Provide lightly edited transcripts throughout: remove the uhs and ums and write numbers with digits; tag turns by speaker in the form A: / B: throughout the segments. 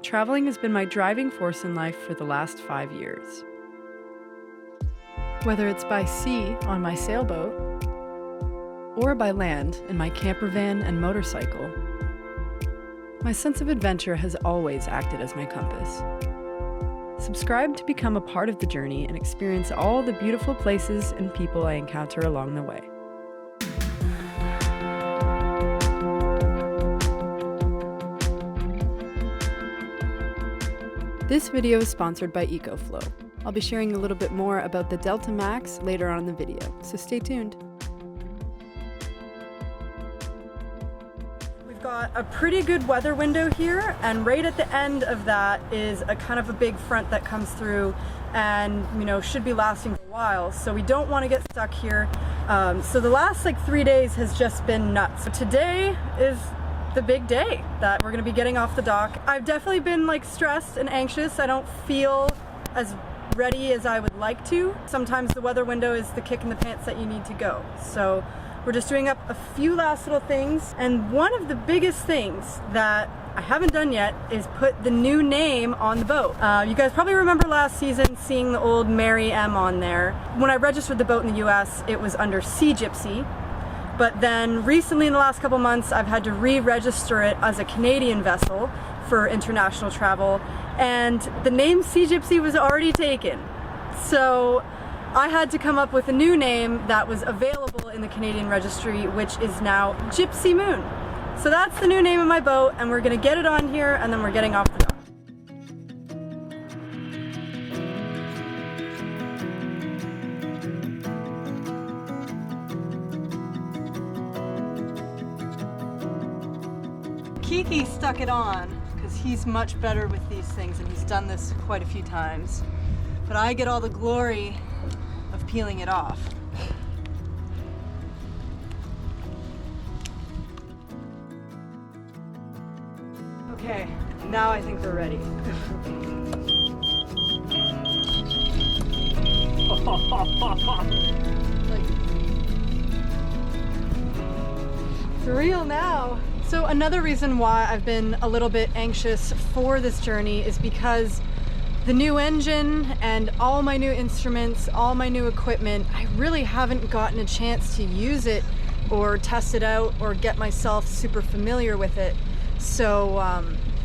A: Traveling has been my driving force in life for the last 5 years. Whether it's by sea on my sailboat, or by land in my camper van and motorcycle, my sense of adventure has always acted as my compass. Subscribe to become a part of the journey and experience all the beautiful places and people I encounter along the way. This video is sponsored by Ecoflow. I'll be sharing a little bit more about the Delta Max later on in the video, so stay tuned. We've got a pretty good weather window here, and right at the end of that is a kind of a big front that comes through and should be lasting for a while, so we don't want to get stuck here. So the last 3 days has just been nuts. So today is the big day that we're going to be getting off the dock. I've definitely been stressed and anxious. I don't feel as ready as I would like to. Sometimes the weather window is the kick in the pants that you need to go. So we're just doing up a few last little things, and one of the biggest things that I haven't done yet is put the new name on the boat. You guys probably remember last season seeing the old Mary M on there. When I registered the boat in the US, it was under Sea Gypsy. But then recently in the last couple months, I've had to re-register it as a Canadian vessel for international travel, and the name Sea Gypsy was already taken. So I had to come up with a new name that was available in the Canadian registry, which is now Gypsy Moon. So that's the new name of my boat, and we're gonna get it on here, and then we're getting off the dock. Kiki stuck it on because he's much better with these things, and he's done this quite a few times. But I get all the glory of peeling it off. Okay, now I think we're ready. For real now. So another reason why I've been a little bit anxious for this journey is because the new engine and all my new instruments, all my new equipment, I really haven't gotten a chance to use it or test it out or get myself super familiar with it. So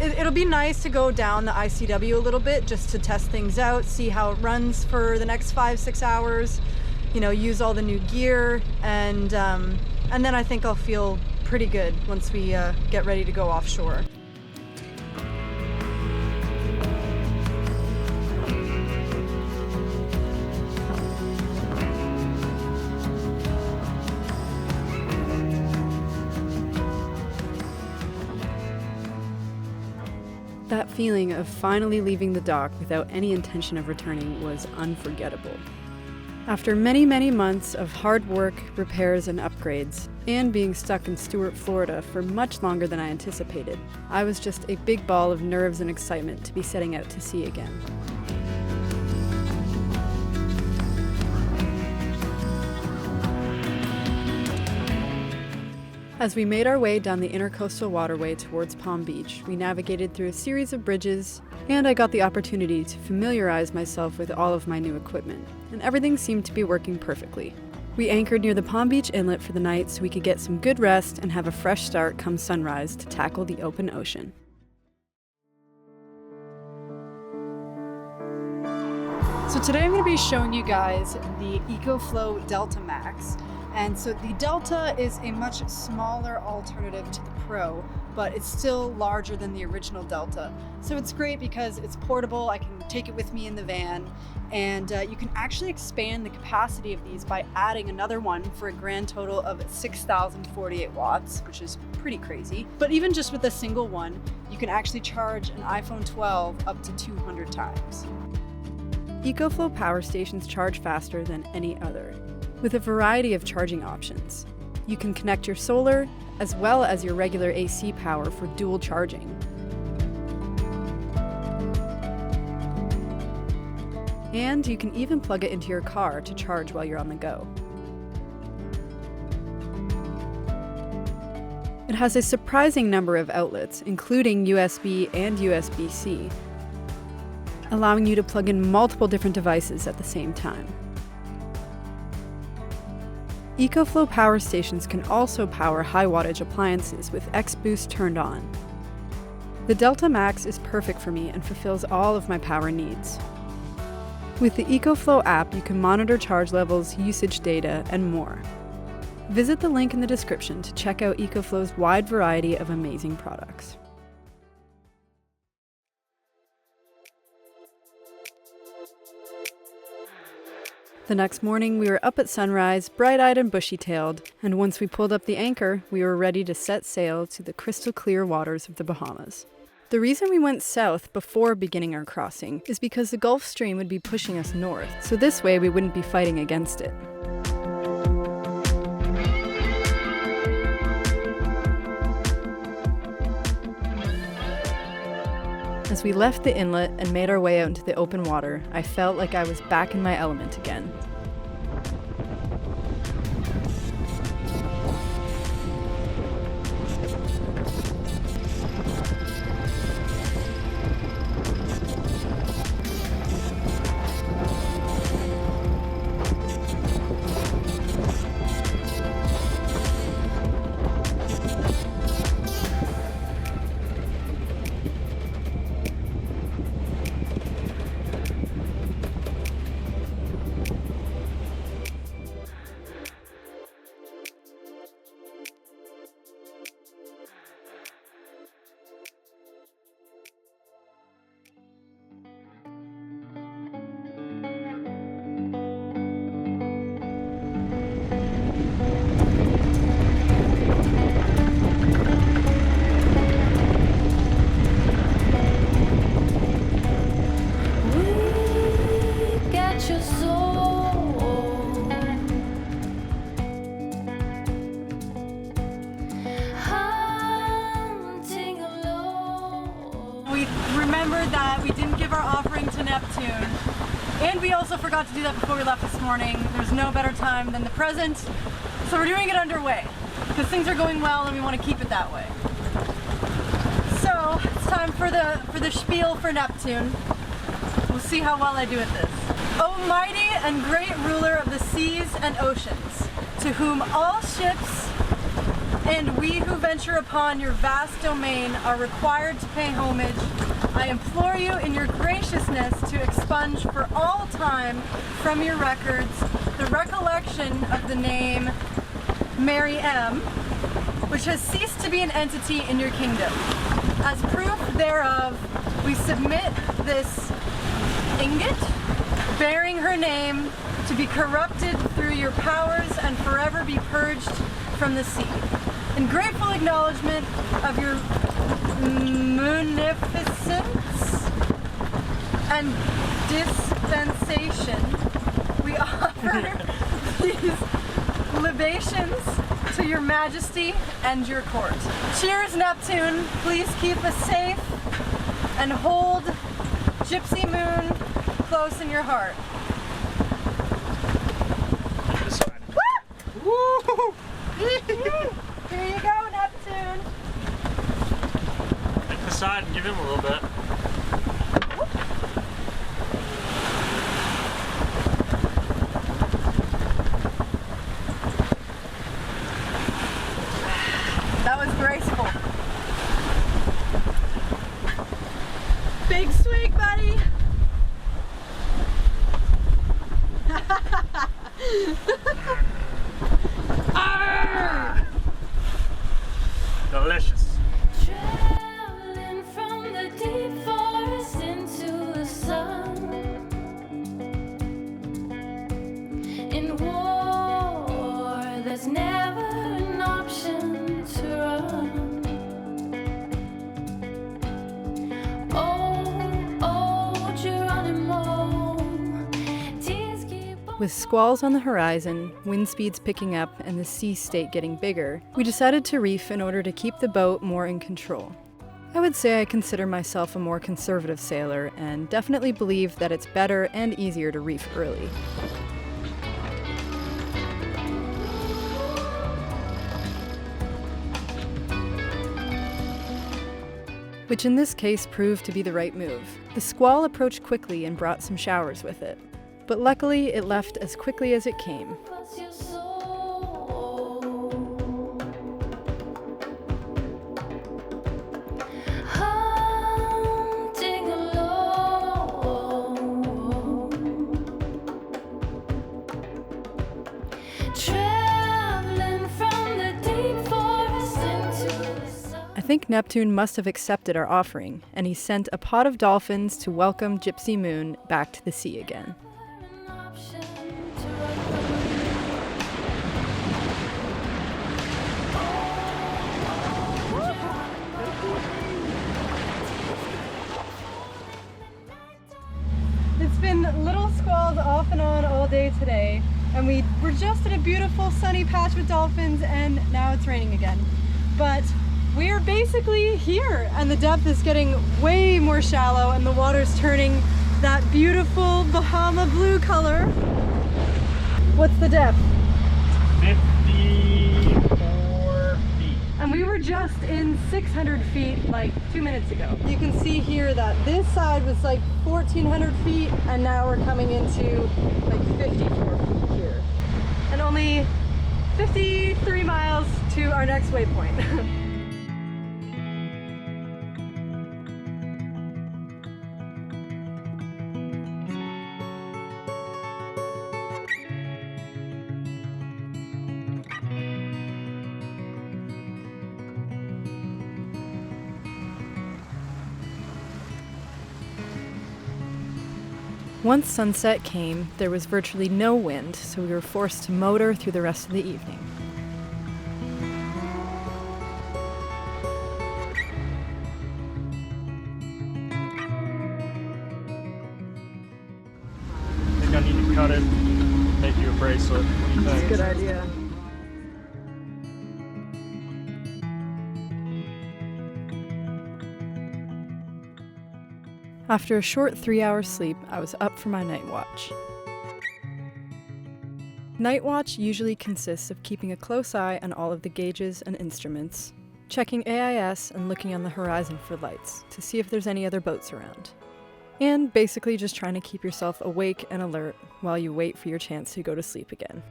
A: it'll be nice to go down the ICW a little bit just to test things out, see how it runs for the next 5-6 hours, use all the new gear, and then I think I'll feel pretty good once we get ready to go offshore. That feeling of finally leaving the dock without any intention of returning was unforgettable. After many, many months of hard work, repairs, and upgrades, and being stuck in Stuart, Florida for much longer than I anticipated, I was just a big ball of nerves and excitement to be setting out to sea again. As we made our way down the intercoastal waterway towards Palm Beach, we navigated through a series of bridges, and I got the opportunity to familiarize myself with all of my new equipment, and everything seemed to be working perfectly. We anchored near the Palm Beach inlet for the night so we could get some good rest and have a fresh start come sunrise to tackle the open ocean. So today I'm going to be showing you guys the Ecoflow Delta Max. And so the Delta is a much smaller alternative to the Pro, but it's still larger than the original Delta. So it's great because it's portable, I can take it with me in the van, and you can actually expand the capacity of these by adding another one for a grand total of 6,048 watts, which is pretty crazy. But even just with a single one, you can actually charge an iPhone 12 up to 200 times. Ecoflow power stations charge faster than any other, with a variety of charging options. You can connect your solar as well as your regular AC power for dual charging. And you can even plug it into your car to charge while you're on the go. It has a surprising number of outlets, including USB and USB-C, allowing you to plug in multiple different devices at the same time. Ecoflow power stations can also power high wattage appliances with X-Boost turned on. The Delta Max is perfect for me and fulfills all of my power needs. With the Ecoflow app, you can monitor charge levels, usage data, and more. Visit the link in the description to check out Ecoflow's wide variety of amazing products. The next morning, we were up at sunrise, bright-eyed and bushy-tailed, and once we pulled up the anchor, we were ready to set sail to the crystal-clear waters of the Bahamas. The reason we went south before beginning our crossing is because the Gulf Stream would be pushing us north, so this way we wouldn't be fighting against it. As we left the inlet and made our way out into the open water, I felt like I was back in my element again.
B: Remembered that we didn't give our offering to Neptune, and we also forgot to do that before we left this morning. There's no better time than the present, so we're doing it underway because things are going well and we want to keep it that way. So it's time for the spiel for Neptune. We'll see how well I do at this. O mighty and great ruler of the seas and oceans, to whom all ships and we who venture upon your vast domain are required to pay homage, I implore you in your graciousness to expunge for all time from your records the recollection of the name Mary M., which has ceased to be an entity in your kingdom. As proof thereof, we submit this ingot, bearing her name, to be corrupted through your powers and forever be purged from the sea. In grateful acknowledgement of your munificence and dispensation, we offer these libations to your majesty and your court. Cheers, Neptune. Please keep us safe and hold Gypsy Moon close in your heart.
C: This side.
B: Woo! Here you go, Neptune.
C: Hit the side and give him a little bit.
B: That was graceful. Big swig, buddy.
C: Delicious.
D: Traveling from the deep forest into the sun. In war, there's never an option to run. Oh, Geronimo, tears keep on.
A: With squalls on the horizon, wind speeds picking up, and the sea state getting bigger, we decided to reef in order to keep the boat more in control. I would say I consider myself a more conservative sailor, and definitely believe that it's better and easier to reef early. which in this case proved to be the right move. The squall approached quickly and brought some showers with it, but luckily it left as quickly as it came.
D: What's your soul? Hunting alone, traveling from the deep forest into the sun.
A: I think Neptune must have accepted our offering, and he sent a pod of dolphins to welcome Gypsy Moon back to the sea again.
D: An option to run.
B: It's been little squalls off and on all day today, and we were just at a beautiful sunny patch with dolphins, and now it's raining again. But we are basically here, and the depth is getting way more shallow, and the water's turning that beautiful Bahama blue color. What's the depth?
C: 54 feet.
B: And we were just in 600 feet like 2 minutes ago. You can see here that this side was like 1,400 feet, and now we're coming into like 54 feet here. And only 53 miles to our next waypoint.
A: Once sunset came, there was virtually no wind, so we were forced to motor through the rest of the evening.
C: I think I need to cut it, make you a bracelet. What do you think?
B: Good idea.
A: After a short 3-hour sleep, I was up for my night watch. Night watch usually consists of keeping a close eye on all of the gauges and instruments, checking AIS and looking on the horizon for lights to see if there's any other boats around, and basically just trying to keep yourself awake and alert while you wait for your chance to go to sleep again.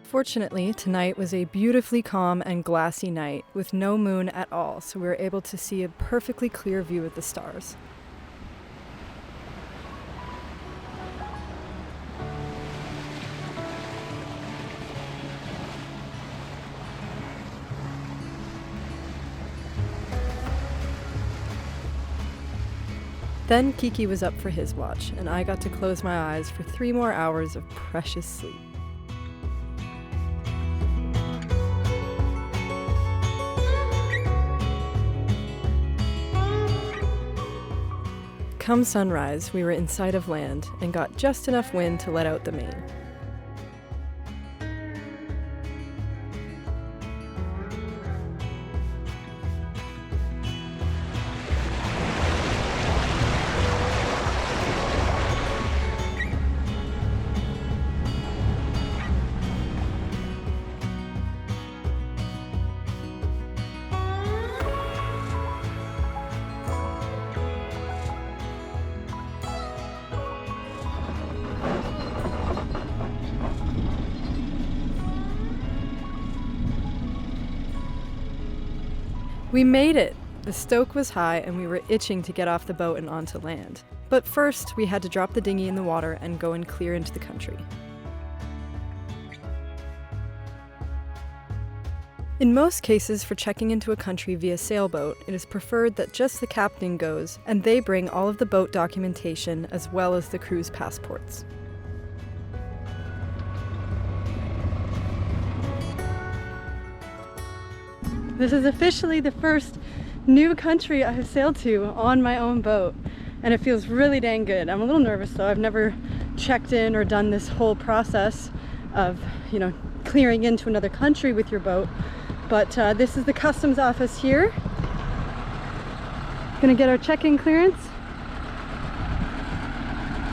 A: Fortunately, tonight was a beautifully calm and glassy night with no moon at all, so we were able to see a perfectly clear view of the stars. Then Kiki was up for his watch, and I got to close my eyes for 3 more hours of precious sleep. Come sunrise, we were in sight of land and got just enough wind to let out the main. We made it! The stoke was high and we were itching to get off the boat and onto land. But first, we had to drop the dinghy in the water and go and clear into the country. In most cases for checking into a country via sailboat, it is preferred that just the captain goes and they bring all of the boat documentation as well as the crew's passports.
B: This is officially the first new country I have sailed to on my own boat, and it feels really dang good. I'm a little nervous though. I've never checked in or done this whole process of, clearing into another country with your boat. But this is the customs office here. Gonna get our check-in clearance,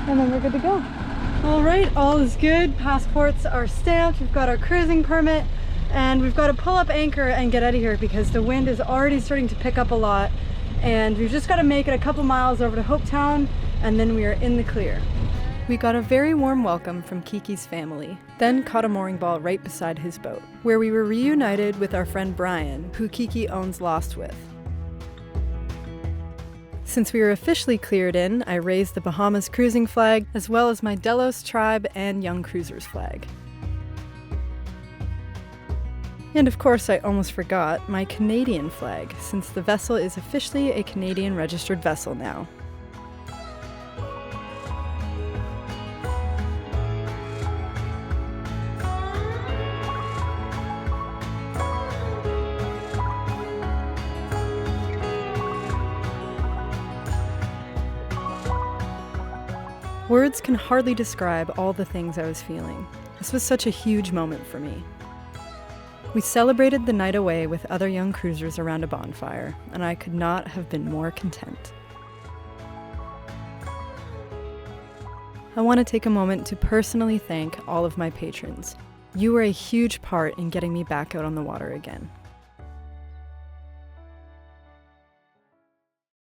B: and then we're good to go. All right, all is good. Passports are stamped. We've got our cruising permit. And we've got to pull up anchor and get out of here because the wind is already starting to pick up a lot,
A: and we've just got to make it a couple miles over to Hopetown, and then we are in the clear. We got a very warm welcome from Kiki's family, then caught a mooring ball right beside his boat, where we were reunited with our friend Brian, who Kiki owns Lost with. Since we were officially cleared in, I raised the Bahamas cruising flag, as well as my Delos tribe and Young Cruisers flag. And of course, I almost forgot my Canadian flag, since the vessel is officially a Canadian registered vessel now. Words can hardly describe all the things I was feeling. This was such a huge moment for me. We celebrated the night away with other young cruisers around a bonfire, and I could not have been more content. I want to take a moment to personally thank all of my patrons. You were a huge part in getting me back out on the water again.